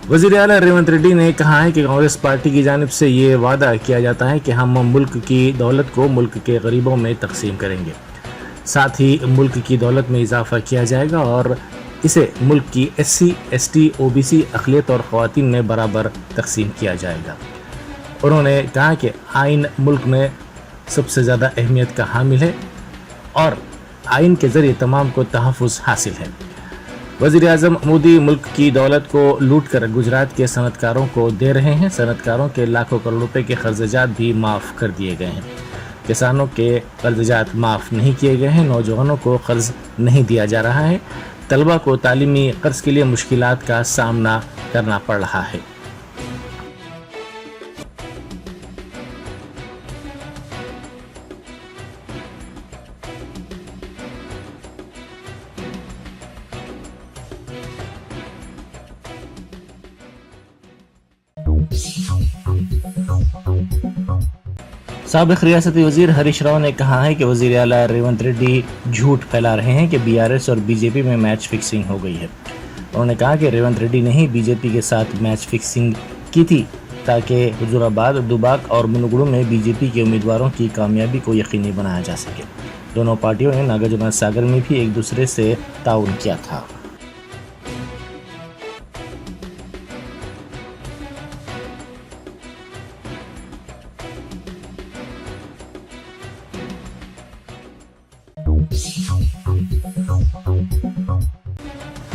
वज़ीर आला रेवंत रेड्डी ने कहा है कि कांग्रेस पार्टी की जानिब से ये वादा किया जाता है कि हम मुल्क की दौलत को मुल्क के गरीबों में तकसीम करेंगे, साथ ही मुल्क की दौलत में इजाफा किया जाएगा और इसे मुल्क की SC, ST, OBC अक़लियत और ख़वातीन में बराबर तकसीम किया जाएगा। उन्होंने कहा कि आइन मुल्क में सबसे ज़्यादा अहमियत का हामिल है और आइन के ज़रिए तमाम को तहफ़्फ़ुज़ हासिल है। वज़ीर आज़म मोदी मुल्क की दौलत को लूट कर गुजरात के सनतकारों को दे रहे हैं। सनतकारों के लाखों करोड़ रुपए के कर्ज़जात भी माफ़ कर दिए गए हैं। किसानों के कर्ज़जात माफ़ नहीं किए गए हैं। नौजवानों को कर्ज़ नहीं दिया जा रहा है। तलबा को तालीमी कर्ज़ के लिए मुश्किलात का सामना करना पड़ रहा है। साबिक़ रियासती वज़ीर हरीश राव ने कहा है कि वज़ीर आला रेवंत रेड्डी झूठ फैला रहे हैं कि BRS और BJP में मैच फिक्सिंग हो गई है। उन्होंने कहा कि रेवंत रेड्डी ने ही BJP के साथ मैच फिक्सिंग की थी ताकि हुजूराबाद, दुबाक और मुनुगुडु में BJP के उम्मीदवारों की कामयाबी को यकीनी बनाया जा सके। दोनों पार्टियों ने नागार्जुन सागर में भी एक दूसरे से ताउन किया था।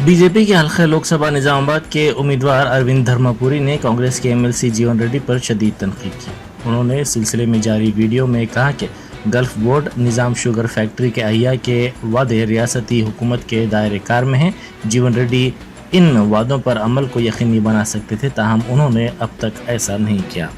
बीजेपी के हल्का लोकसभा निजामाबाद के उम्मीदवार अरविंद धर्मपुरी ने कांग्रेस के MLC जीवन रेड्डी पर शदीद तनकीद की। उन्होंने इस सिलसिले में जारी वीडियो में कहा कि गल्फ बोर्ड निज़ाम शुगर फैक्ट्री के अहिया के वादे रियासती हुकूमत के दायरे कार में हैं। जीवन रेड्डी इन वादों पर अमल को यकीनी बना सकते थे, ताहम उन्होंने अब तक ऐसा नहीं किया।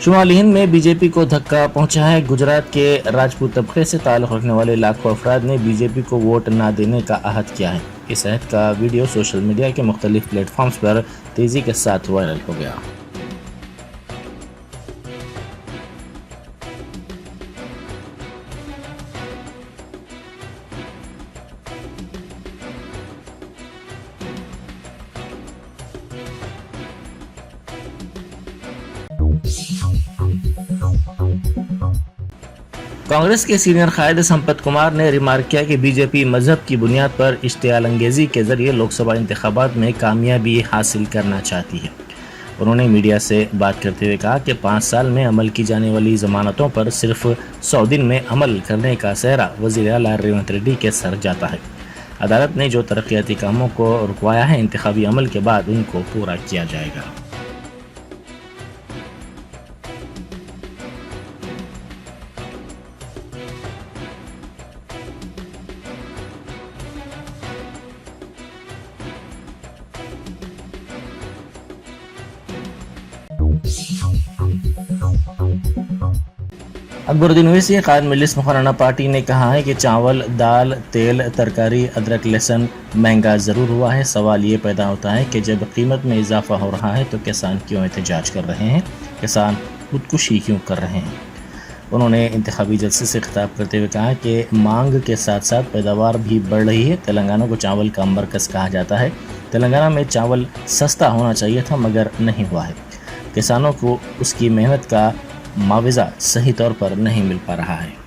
शुमाली हिंद में बीजेपी को धक्का पहुंचा है। गुजरात के राजपूत तबके से ताल्लुक़ रखने वाले लाखों अफराद ने बीजेपी को वोट न देने का अहद किया है। इस अहद का वीडियो सोशल मीडिया के मुख्तलिफ प्लेटफॉर्म्स पर तेज़ी के साथ वायरल हो गया। कांग्रेस के सीनियर कायद संपत कुमार ने रिमार्क किया कि बीजेपी मजहब की बुनियाद पर इश्तियाल अंगेजी के जरिए लोकसभा इंतखाबात में कामयाबी हासिल करना चाहती है। उन्होंने मीडिया से बात करते हुए कहा कि 5 साल में अमल की जाने वाली जमानतों पर सिर्फ 100 दिन में अमल करने का सेहरा वज़ीर आला रेवंत रेड्डी के सर जाता है। अदालत ने जो तरक्याती कामों को रुकवाया है, इंतखाबी अमल के बाद उनको पूरा किया जाएगा। अकबरुद्दीन ओवैसी कायद मजलिस मुखर्रना पार्टी ने कहा है कि चावल, दाल, तेल, तरकारी, अदरक, लहसुन महंगा ज़रूर हुआ है। सवाल ये पैदा होता है कि जब कीमत में इजाफा हो रहा है तो किसान क्यों एहतजाज कर रहे हैं, किसान खुदकुशी क्यों कर रहे हैं। उन्होंने इंतखाबी जलसे से खिताब करते हुए कहा कि मांग के साथ साथ पैदावार भी बढ़ रही है। तेलंगाना को चावल का मरकज़ कहा जाता है। तेलंगाना में चावल सस्ता होना चाहिए था मगर नहीं हुआ है। किसानों को उसकी मेहनत का मुआवजा सही तौर पर नहीं मिल पा रहा है।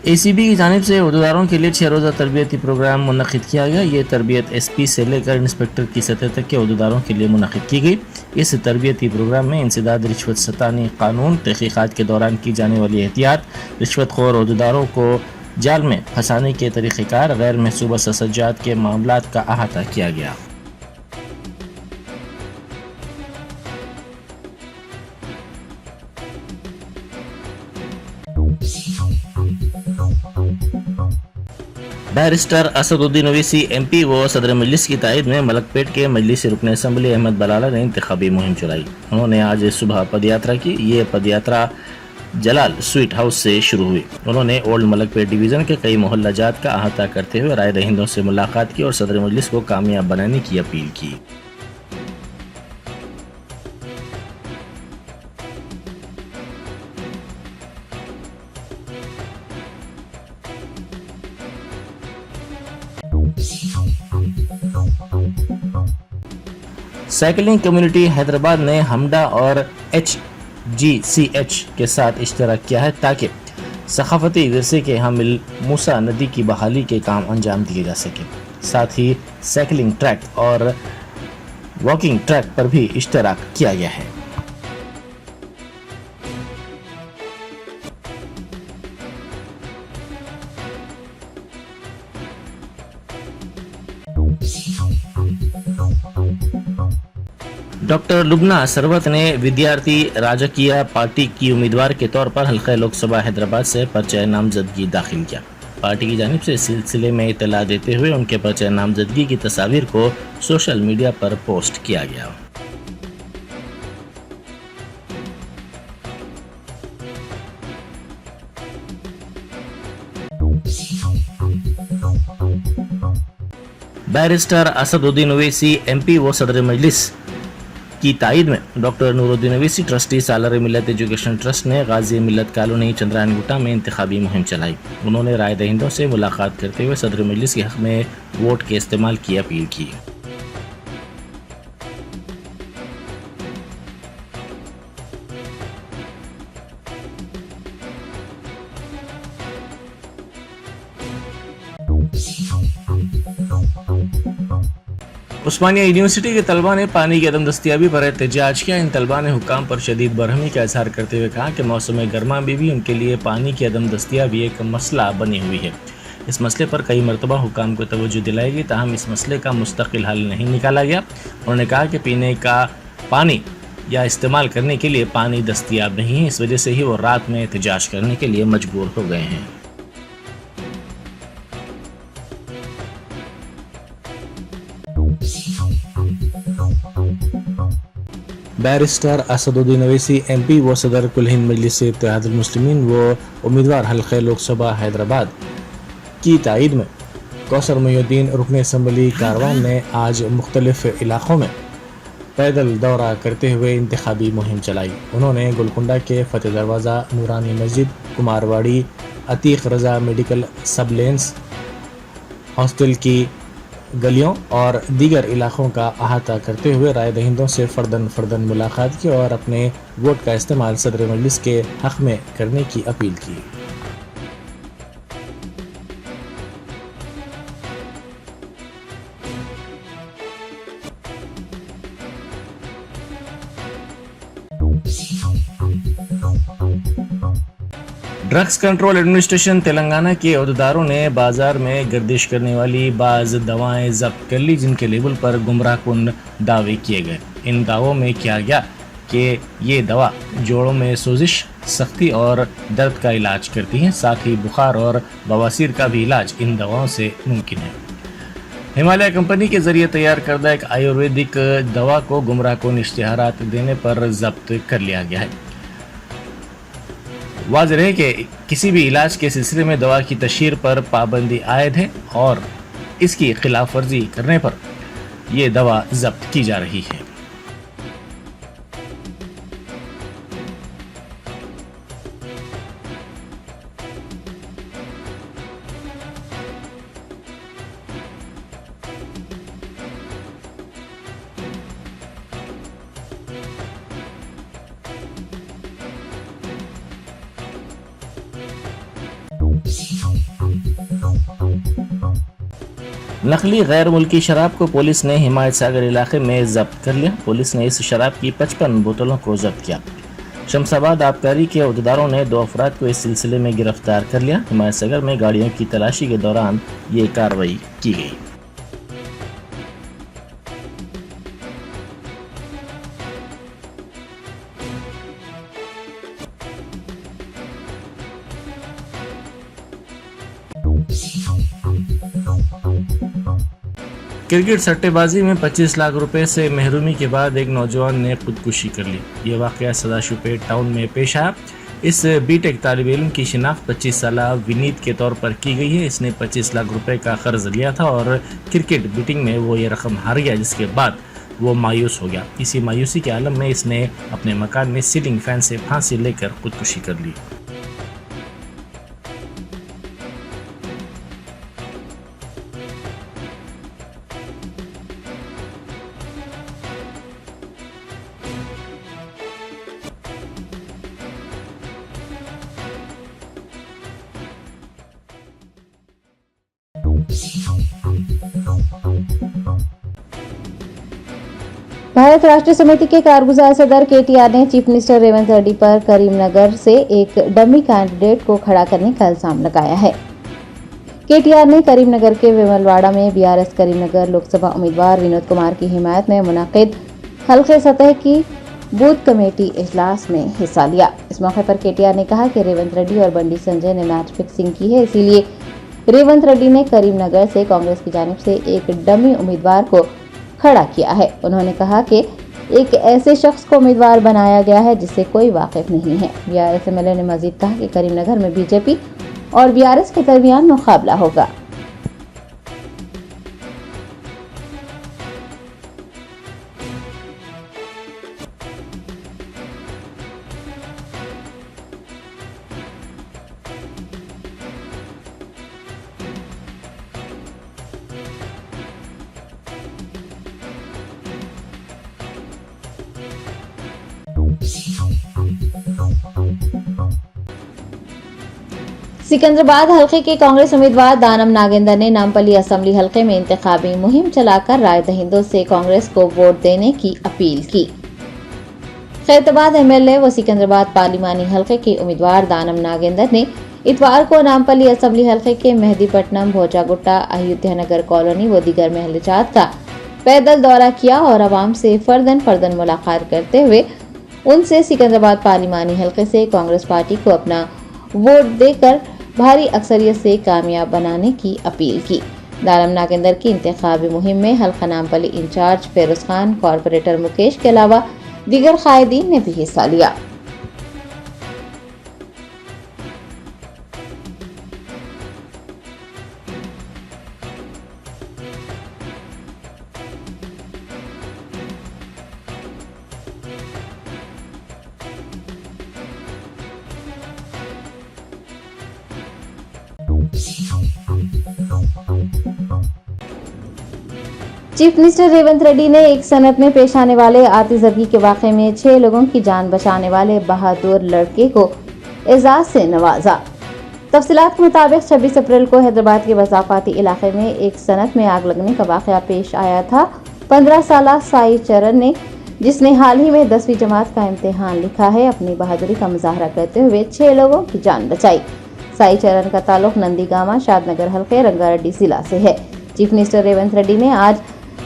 ACB की जानिब से उहदेदारों के लिए 6 रोज़ा तरबियती प्रोग्राम मुनक़िद किया गया। ये तरबियत SP से लेकर इंस्पेक्टर की सतह तक के उहदेदारों के लिए मुनक़िद की गई। इस तरबियती प्रोग्राम में इंसदाद रिश्वत सतानी कानून, तहक़ीक़ात के दौरान की जाने वाली एहतियात, रिश्वतखोर उहदेदारों को जाल में फंसाने के तरीक़ेकार, गैर महसूबा ससजात के मामलात का अहाता किया गया। बैरिस्टर असदुद्दीन ओवैसी MP व सदर मजलिस की तायद में मलकपेट के मजलिस रुकन असम्बली अहमद बलाला ने इंतखाबी मुहिम चलाई। उन्होंने आज सुबह पदयात्रा की। ये पदयात्रा जलाल स्वीट हाउस से शुरू हुई। उन्होंने ओल्ड मलकपेट डिवीजन के कई मोहल्ला जात का अहाता करते हुए राय दहिंदों से मुलाकात की और सदर मजलिस को कामयाब बनाने की अपील की। साइकिलिंग कम्युनिटी हैदराबाद ने हमडा और HGCH के साथ इश्तराक किया है ताकि सकाफती विरसे के हामिल मूसा नदी की बहाली के काम अंजाम दिए जा सके। साथ ही साइकिलिंग ट्रैक और वॉकिंग ट्रैक पर भी इश्तराक किया गया है। डॉक्टर लुबना सरवत ने विद्यार्थी राजकीय पार्टी की उम्मीदवार के तौर पर हल्का लोकसभा हैदराबाद से पर्चा नामजदगी दाखिल किया। पार्टी की जानिब से इस सिलसिले में इतला देते हुए उनके पर्चा नामजदगी की तस्वीर को सोशल मीडिया पर पोस्ट किया गया। बैरिस्टर असदुद्दीन ओवैसी MP व सदर मजलिस की तायद में डॉक्टर नूरुद्दीन ओवैसी ट्रस्टी सालर मिलत एजुकेशन ट्रस्ट ने गाजी मिलत कॉलोनी चंद्रायन गुटा में इंतखाबी मुहिम चलाई। उन्होंने राय दहिंदों से मुलाकात करते हुए सदर मजलिस के हक में वोट के इस्तेमाल की अपील की। उस्मानिया यूनिवर्सिटी के तलबा ने पानी की अदम दस्तियाबी पर एहतजाज किया। इन तलबा ने हुक्काम पर शदीद बरहमी का इजहार करते हुए कहा कि मौसम गर्मा में भी उनके लिए पानी की अदम दस्तियाबी एक मसला बनी हुई है। इस मसले पर कई मरतबा हुक्काम को तवज्जो दिलाई गई, ताहम इस मसले का मुस्तकिल हल नहीं निकाला गया। उन्होंने कहा कि पीने का पानी या इस्तेमाल करने के लिए पानी दस्तियाब नहीं है, इस वजह से ही वो रात में एहतजाज करने के लिए मजबूर हो गए हैं। बैरिस्टर असदुद्दीन ओवैसी MP व सदर कुल हिंद मजलिस इत्तेहादुल मुस्लिमीन व उम्मीदवार हल्का लोकसभा हैदराबाद की तायद में कौसर मुहिउद्दीन रुकन असम्बली कारवान ने आज मुख्तलिफ इलाक़ों में पैदल दौरा करते हुए इंतखाबी मुहिम चलाई। उन्होंने गोलकुंडा के फतेह दरवाज़ा, नूरानी मस्जिद, कुमारवाड़ी, अतीक रज़ा मेडिकल सब लेंस, हॉस्टल की गलियों और दीगर इलाक़ों का अहाता करते हुए राय दहिंदों से फ़र्दन मुलाकात की और अपने वोट का इस्तेमाल सदर मजलिस के हक़ में करने की अपील की। ड्रग्स कंट्रोल एडमिनिस्ट्रेशन तेलंगाना के अहदेदारों ने बाजार में गर्दिश करने वाली बाज़ दवाएं जब्त कर ली, जिनके लेबल पर गुमराहकुन दावे किए गए। इन दावों में किया गया कि ये दवा जोड़ों में सोजिश, सख्ती और दर्द का इलाज करती हैं। साथ ही बुखार और बवासीर का भी इलाज इन दवाओं से मुमकिन है। हिमालय कंपनी के जरिए तैयार करदा एक आयुर्वेदिक दवा को गुमराहकुन इश्तिहारात देने पर जब्त कर लिया गया है। वाज़ेह है कि किसी भी इलाज के सिलसिले में दवा की तशहीर पर पाबंदी आयद है और इसकी खिलाफ वर्जी करने पर यह दवा जब्त की जा रही है। नकली गैर मुल्की शराब को पुलिस ने हिमायत सागर इलाके में जब्त कर लिया। पुलिस ने इस शराब की 55 बोतलों को जब्त किया। शमसाबाद आबकारी के अहदेदारों ने 2 अफराद को इस सिलसिले में गिरफ्तार कर लिया। हिमायत सागर में गाड़ियों की तलाशी के दौरान ये कार्रवाई की गई। क्रिकेट सट्टेबाजी में 25 लाख रुपए से महरूमी के बाद एक नौजवान ने खुदकुशी कर ली। ये वाकया सदाशिवपेट टाउन में पेश आया। इस बीटेक तालिब इल्म की शिनाख्त 25 साल विनीत के तौर पर की गई है। इसने 25 लाख रुपए का कर्ज लिया था और क्रिकेट बीटिंग में वो ये रकम हार गया, जिसके बाद वो मायूस हो गया। इसी मायूसी के आलम में इसने अपने मकान में सीलिंग फैन से फांसी लेकर खुदकुशी कर ली। भारत राष्ट्र समिति के कारगुजार सदर केटीआर ने चीफ मिनिस्टर रेवंत रेड्डी पर करीमनगर से एक डमी कैंडिडेट को खड़ा करने का इल्जाम लगाया है। केटीआर ने करीमनगर के विमलवाड़ा में बीआरएस करीमनगर लोकसभा उम्मीदवार विनोद कुमार की हिमायत में मुनाकिद हल्के सतह की बूथ कमेटी इजलास में हिस्सा लिया। इस मौके पर केटीआर ने कहा कि रेवंत रेड्डी और बंडी संजय ने मैच फिक्सिंग की है, इसीलिए रेवंत रेड्डी ने करीमनगर से कांग्रेस की जानिब से एक डमी उम्मीदवार को खड़ा किया है। उन्होंने कहा कि एक ऐसे शख्स को उम्मीदवार बनाया गया है जिससे कोई वाकिफ नहीं है। बीआरएस एमएलए ने मजीद कहा कि करीमनगर में बीजेपी और बीआरएस के दरमियान मुकाबला होगा। सिकंदराबाद हलके के कांग्रेस उम्मीदवार दानम नागेंद्र ने नामपल्ली असेंबली हलके में इंतखाबी मुहिम चलाकर राय दहिंदों से कांग्रेस को वोट देने की अपील की। खैरताबाद एमएलए व सिकंदराबाद पार्लिमानी हलके के उम्मीदवार दानम नागेंद्र ने इतवार को नामपल्ली असेंबली हलके के मेहदीपट्टनम, भोजागुट्टा, अयोध्यानगर कॉलोनी व दीगर महल्लेजात का पैदल दौरा किया और आवाम से फर्दन मुलाकात करते हुए उनसे सिकंदराबाद पार्लिमानी हलके से कांग्रेस पार्टी को अपना वोट देकर भारी अक्सरियत से कामयाब बनाने की अपील की। दानम नागेंद्र की इंतखाबी मुहिम में हल्का नामपल्ली इंचार्ज फेरोज खान, कॉर्पोरेटर मुकेश के अलावा दीगर कायदीन ने भी हिस्सा लिया। चीफ मिनिस्टर रेवंत रेड्डी ने एक सनत में पेश आने वाले आतिशबाजी के वाक़े में 6 लोगों की जान बचाने वाले बहादुर लड़के को एजाज से नवाजा। तफसीलात के मुताबिक 26 अप्रैल को हैदराबाद के वज़ाफ़ाती इलाके में एक सनत में आग लगने का वाक़या पेश आया था। 15 साला साई चरण ने, जिसने हाल ही में 10वीं जमात का इम्तिहान लिखा है, अपनी बहादुरी का मुजाहरा करते हुए 6 लोगों की जान बचाई। साई चरण का ताल्लुक नंदीगामा, शादनगर हल्के, रंगारेड्डी जिला से है। चीफ मिनिस्टर रेवंत रेड्डी ने आज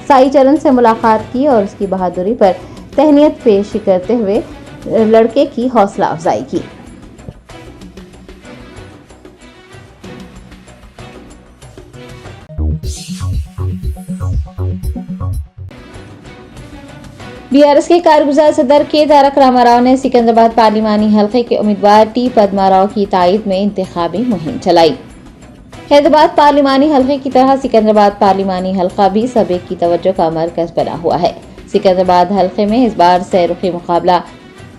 साई चरण से मुलाकात की और उसकी बहादुरी पर तहनीत पेश करते हुए लड़के की हौसला अफजाई की। बीआरएस के कारगुजार सदर के तारक रामाराव ने सिकंदराबाद पार्लिमानी हल्के के उम्मीदवार टी पद्माराव की तायद में इंतखाबी मुहिम चलाई। हैदराबाद पार्लिमानी हल्के की तरह सिकंदराबाद पार्लिमानी हल्का भी सभी की तवज्जो का मरकज बना हुआ है। सिकंदराबाद हल्के में इस बार सैरुखी मुकाबला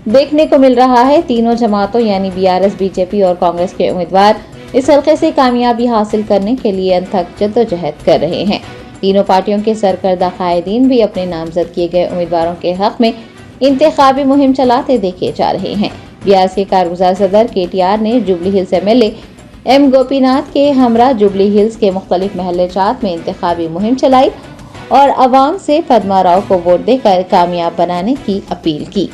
देखने को मिल रहा है। तीनों जमातों यानी बीआरएस, बीजेपी और कांग्रेस के उम्मीदवार इस हल्के से कामयाबी हासिल करने के लिए अनथक जद्दोजहद कर रहे हैं। तीनों पार्टियों के सरकर्दा कायदीन भी अपने नामजद किए गए उम्मीदवारों के हक में इंतखाबी मुहिम चलाते देखे जा रहे हैं। बीआरएस के कारगुजार सदर केटीआर ने जुबली हिल्स एमएलए एम गोपीनाथ के हमरा जुबली हिल्स के मुख्तलिफ महल्लेजात में इंतखाबी मुहिम चलाई और आवाम से पद्माराव को वोट देकर कामयाब बनाने की अपील की।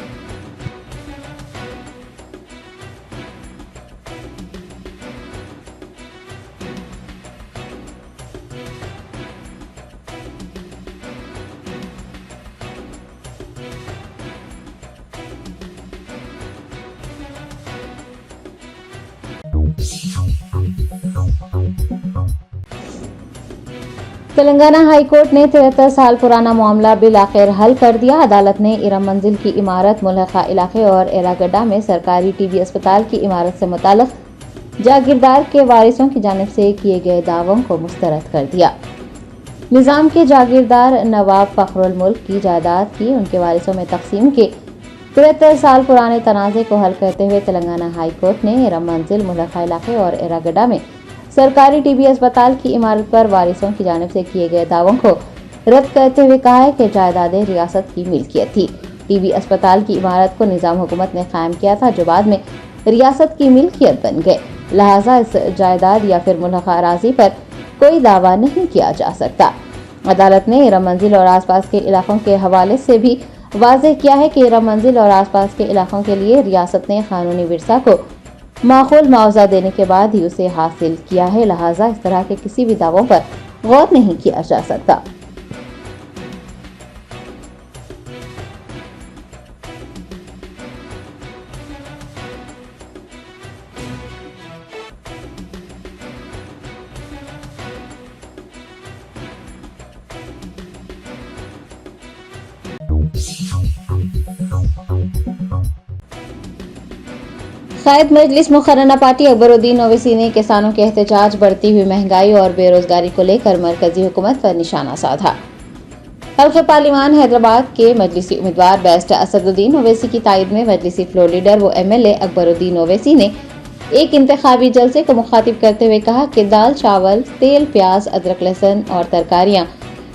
तेलंगाना हाई कोर्ट ने 73 साल पुराना मामला बिल आखिर हल कर दिया। अदालत ने इरम मंजिल की इमारत मुल्हका इलाके और एरागड्डा में सरकारी टीबी अस्पताल की इमारत से मुताल्लिक जागीरदार के वारिसों की जानिब से किए गए दावों को मुस्तरद कर दिया। निजाम के जागीरदार नवाब फखरुल मुल्क की जायदाद की उनके वारिसों में तकसीम के 73 साल पुराने तनाज़े को हल करते हुए तेलंगाना हाई कोर्ट ने इरम मंजिल मुल्हका इलाके और एरागड्डा में सरकारी टीबी अस्पताल की इमारत पर वारिसों की जानिब से किए गए दावों को रद्द करते हुए कहा है कि जायदादें रियासत की मिल्कियत थी। टीबी अस्पताल की इमारत को निजाम हुकूमत ने कायम किया था, जो बाद में रियासत की मिल्कियत बन गए। लिहाजा इस जायदाद या फिर मुल्हका अराजी पर कोई दावा नहीं किया जा सकता। अदालत ने इरम मंजिल और आसपास के इलाकों के हवाले से भी वाज़ेह किया है कि इरम मंजिल और आसपास के इलाकों के लिए रियासत ने कानूनी विरसा को माकूल मुआवजा देने के बाद ही उसे हासिल किया है। लिहाजा इस तरह के किसी भी दावों पर गौर नहीं किया जा सकता। कायद मजलिस मुकर्रना पार्टी अकबरुद्दीन ओवैसी ने किसानों के एहतजाज, बढ़ती हुई महंगाई और बेरोजगारी को लेकर मरकजी हुकूमत पर निशाना साधा। हल्के पार्लिमान हैदराबाद के मजलिसी उम्मीदवार बैरिस्टर असदुद्दीन ओवैसी की तायद में मजलिसी फ्लोर लीडर व MLA अकबरुद्दीन ओवैसी ने एक इंतखाबी जलसे को मुखातिब करते हुए कहा कि दाल, चावल, तेल, प्याज, अदरक, लहसुन और तरकारियां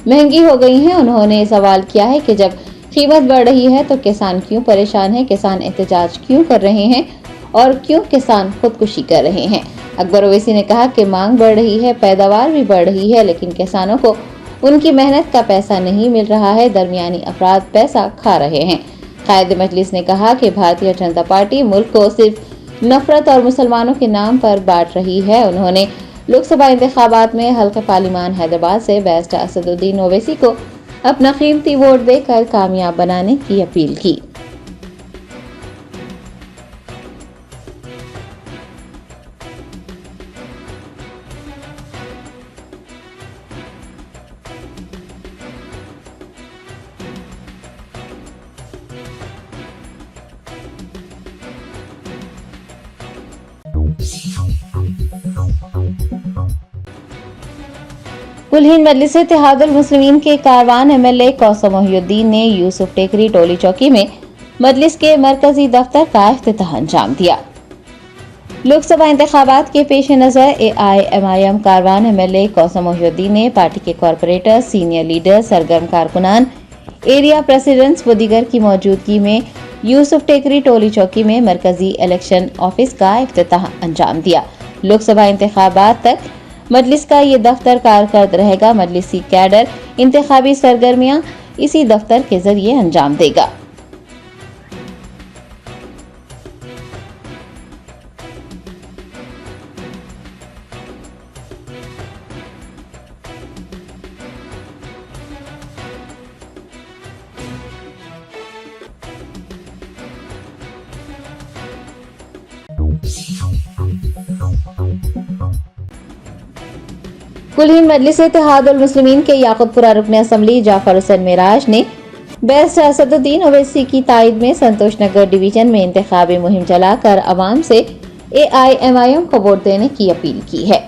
महंगी हो गई हैं। उन्होंने सवाल किया है कि जब कीमत बढ़ रही है तो किसान क्यों परेशान है, किसान एहतजाज क्यों कर रहे हैं और क्यों किसान खुदकुशी कर रहे हैं। अकबर ओवैसी ने कहा कि मांग बढ़ रही है, पैदावार भी बढ़ रही है, लेकिन किसानों को उनकी मेहनत का पैसा नहीं मिल रहा है। दरमियानी अफराद पैसा खा रहे हैं। कायद मजलिस ने कहा कि भारतीय जनता पार्टी मुल्क को सिर्फ नफरत और मुसलमानों के नाम पर बांट रही है। उन्होंने लोकसभा इंतखाबात में हल्के पार्लिमान हैदराबाद से बैरिस्टर असदुद्दीन ओवैसी को अपना कीमती वोट देकर कामयाब बनाने की अपील की। कुल हिंद मजलिस इत्तेहादुल मुस्लिमीन के कारवान MLA कौसम मोहिउद्दीन ने यूसुफ टेकरी टोली चौकी में मजलिस के मरकजी दफ्तर का इफ्तिताह अंजाम दिया। लोकसभा इंतखाबात के पेश नजर AIMIM कारवान MLA कौसम मोहिउद्दीन ने पार्टी के कॉरपोरेटर, सीनियर लीडर, सरगर्म कारकुनान, एरिया प्रेसिडेंट्स व दीगर की मौजूदगी में यूसुफ टेकरी टोली चौकी में मरकजी इलेक्शन ऑफिस का इफ्तिताह अंजाम दिया। लोकसभा इंतखाबात तक मजलिस का ये दफ्तर कारकर्द रहेगा। मजलिसी कैडर इंतखाबी सरगर्मियां इसी दफ्तर के जरिए अंजाम देगा। कुल हिंद मजलिस इत्तेहादुल मुस्लिमीन के याकुतपुरा रुकन असम्बली जाफर हुसैन मेराज ने बैरिस्टर असदुद्दीन ओवैसी की तायद में संतोष नगर डिवीजन में इंतखाबी मुहिम चलाकर अवाम से AIMIM को वोट देने की अपील की है।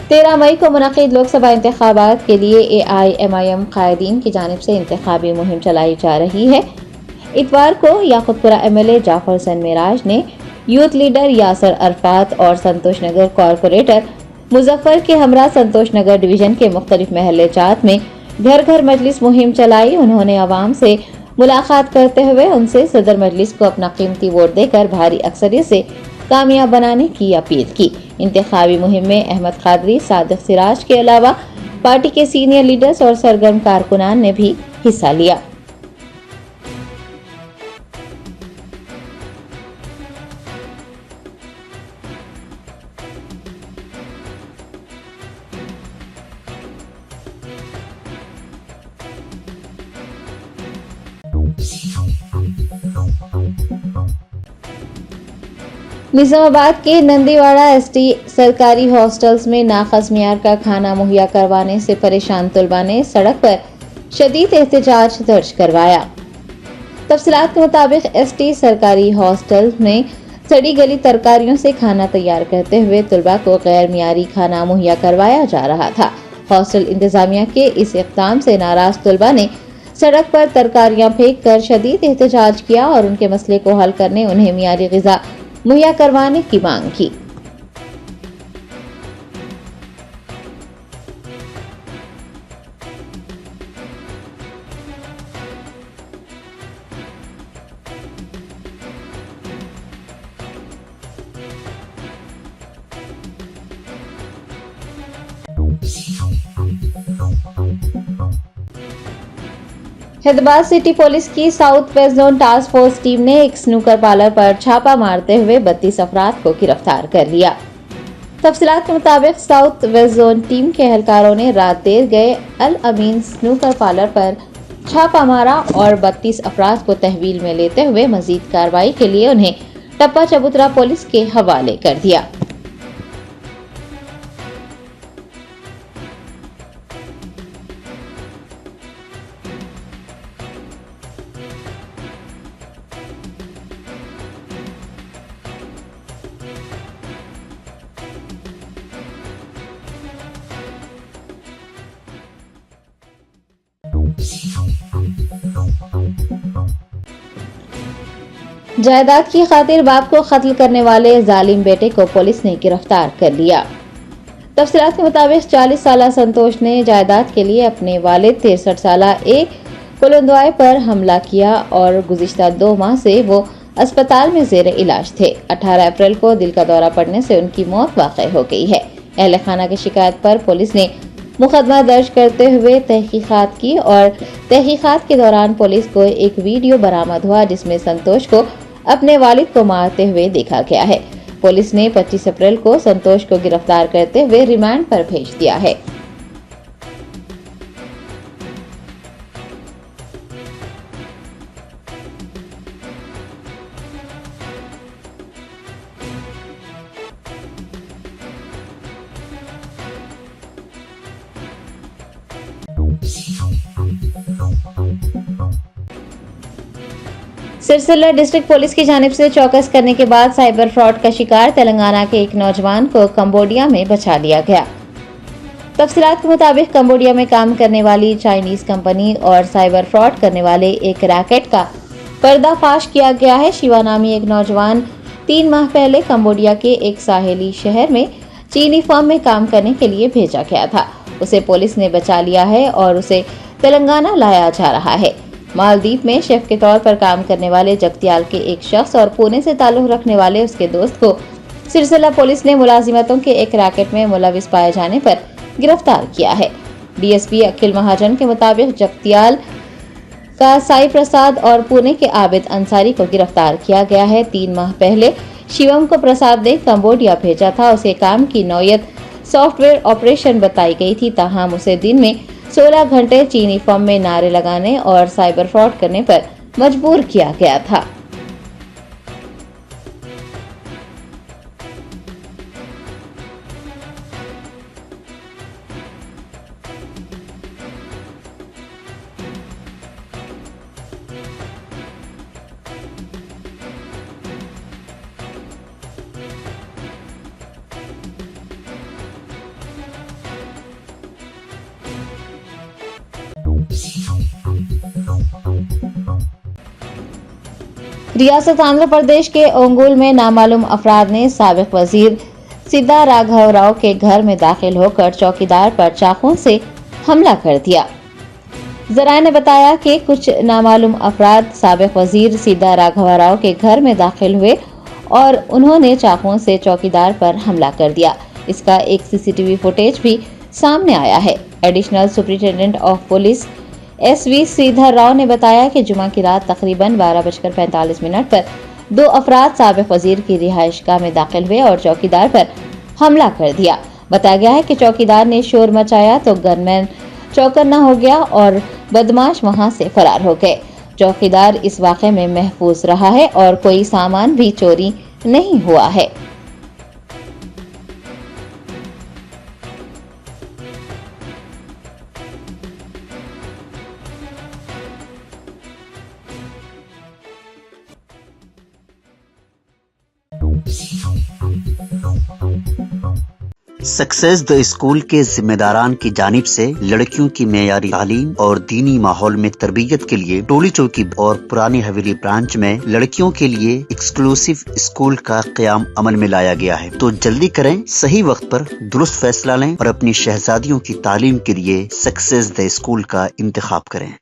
13 मई को मुनक़िद लोकसभा इंतखाबात के लिए AIMIM कायदीन की जानिब से इंतखाबी मुहिम चलाई जा रही है। इतवार को याकुतपुरा MLA जाफर हुसैन मेराज ने यूथ लीडर यासर अरफात और संतोष नगर कॉरपोरेटर मुजफ्फर के हमरा संतोष नगर डिवीजन के मुख्तलिफ महल्ले जात में घर घर मजलिस मुहिम चलाई। उन्होंने आवाम से मुलाकात करते हुए उनसे सदर मजलिस को अपना कीमती वोट देकर भारी अक्सरियत से कामयाब बनाने की अपील की। इंतखाबी मुहिम में अहमद कादरी, सादिक सिराज के अलावा पार्टी के सीनियर लीडर्स और सरगर्म कारकुनान ने भी हिस्सा लिया। निजामाबाद के नंदीवाड़ा एसटी सरकारी हॉस्टल्स में नाकस मियार का खाना मुहैया करवाने से परेशान तलबा ने सड़क पर शदीद एहतजाज दर्ज करवाया। तफसीलात के मुताबिक एसटी सरकारी हॉस्टल में सड़ी गली तरकारियों से खाना तैयार करते हुए तलबा को गैर मियारी खाना मुहैया करवाया जा रहा था। हॉस्टल इंतजामिया के इस इक़दाम से नाराज तलबा ने सड़क पर तरकारियां फेंक कर शदीद एहतजाज किया और उनके मसले को हल करने उन्हें मियारी ग़िज़ा मुहैया करवाने की मांग की। हैदराबाद सिटी पुलिस की south west zone task force team ने एक स्नूकर पार्लर पर छापा मारते हुए 32 अफराद को गिरफ्तार कर लिया। तफसीलात के मुताबिक साउथ वेस्ट जोन टीम के एहलकारों ने रात देर गए अल अमीन स्नूकर पार्लर पर छापा मारा और 32 अफराद को तहवील में लेते हुए मजीद कार्रवाई के लिए उन्हें टप्पा चबूतरा पुलिस के हवाले कर दिया। जायदाद की खातिर बाप को कत्ल करने वाले जालिम बेटे को पुलिस ने गिरफ्तार कर लिया। तफसीलात के मुताबिक 40 साला संतोष ने जायदाद के लिए अपने वालिद 63 साला ए कुलंदवाई पर हमला किया और गुज़िश्ता 2 माह से वो अस्पताल में ज़ेर इलाज थे। 18 अप्रैल को दिल का दौरा पड़ने से उनकी मौत वाक़ई हो गई है। अहले खाना की शिकायत पर पुलिस ने मुकदमा दर्ज करते हुए तहकीकात की और तहकीकात के दौरान पुलिस को एक वीडियो बरामद हुआ जिसमें संतोष को अपने वालिद को मारते हुए देखा गया है। पुलिस ने 25 अप्रैल को संतोष को गिरफ्तार करते हुए रिमांड पर भेज दिया है। सिरसिल्ला डिस्ट्रिक्ट पुलिस की जानिब से चौकस करने के बाद साइबर फ्रॉड का शिकार तेलंगाना के एक नौजवान को कंबोडिया में बचा लिया गया। तफसीलात के मुताबिक कंबोडिया में काम करने वाली चाइनीज कंपनी और साइबर फ्रॉड करने वाले एक रैकेट का पर्दाफाश किया गया है। शिवा नामी एक नौजवान 3 माह पहले कंबोडिया के एक साहेली शहर में चीनी फर्म में काम करने के लिए भेजा गया था। उसे पुलिस ने बचा लिया है और उसे तेलंगाना लाया जा रहा है। मालदीव में शेफ के तौर पर काम करने वाले जगतियाल के एक शख्स और पुणे से ताल्लुक रखने वाले उसके दोस्त को सिरसिल्ला पुलिस ने मुलाजिमतों के एक रैकेट में मुलविस पाए जाने पर गिरफ्तार किया है। डीएसपी अखिल महाजन के मुताबिक जगतियाल का साई प्रसाद और पुणे के आबिद अंसारी को गिरफ्तार किया गया है। 3 माह पहले शिवम को प्रसाद ने कंबोडिया भेजा था। उसे काम की नौयत सॉफ्टवेयर ऑपरेशन बताई गई थी, ताहम उसे दिन में 16 घंटे चीनी फर्म में नारे लगाने और साइबर फ्रॉड करने पर मजबूर किया गया था। रियासत आंध्र प्रदेश के ओंगुल में नामालूम अफराद ने साबिक वजीर सिद्धा राघव राव के घर में दाखिल होकर चौकीदार पर चाकू से हमला कर दिया। जराये ने बताया कि कुछ नामालूम अफराद साबिक वजीर सिद्धा राघव राव के घर में दाखिल हुए और उन्होंने चाकू से चौकीदार पर हमला कर दिया। इसका एक सीसीटीवी फुटेज भी सामने आया है। Additional superintendent of police SV Sridhar Rao ने बताया कि जुमा की रात तकरीबन 12:45 पर 2 अफराद साबिक वजीर की रिहाइशगाह में दाखिल हुए और चौकीदार पर हमला कर दिया। बताया गया है कि चौकीदार ने शोर मचाया तो गनमैन चौकन्ना हो गया और बदमाश वहां से फरार हो गए। चौकीदार इस वाक़े में महफूज रहा है और कोई सामान भी चोरी नहीं हुआ है। सक्सेस द स्कूल के जिम्मेदारान की जानिब से लड़कियों की मेयारी तालीम और दीनी माहौल में तरबियत के लिए टोली चौकी और पुरानी हवेली ब्रांच में लड़कियों के लिए एक्सक्लूसिव स्कूल का क़याम अमल में लाया गया है। तो जल्दी करें, सही वक्त पर दुरुस्त फैसला लें और अपनी शहजादियों की तालीम के लिए सक्सेस द स्कूल का इंतखाब करें।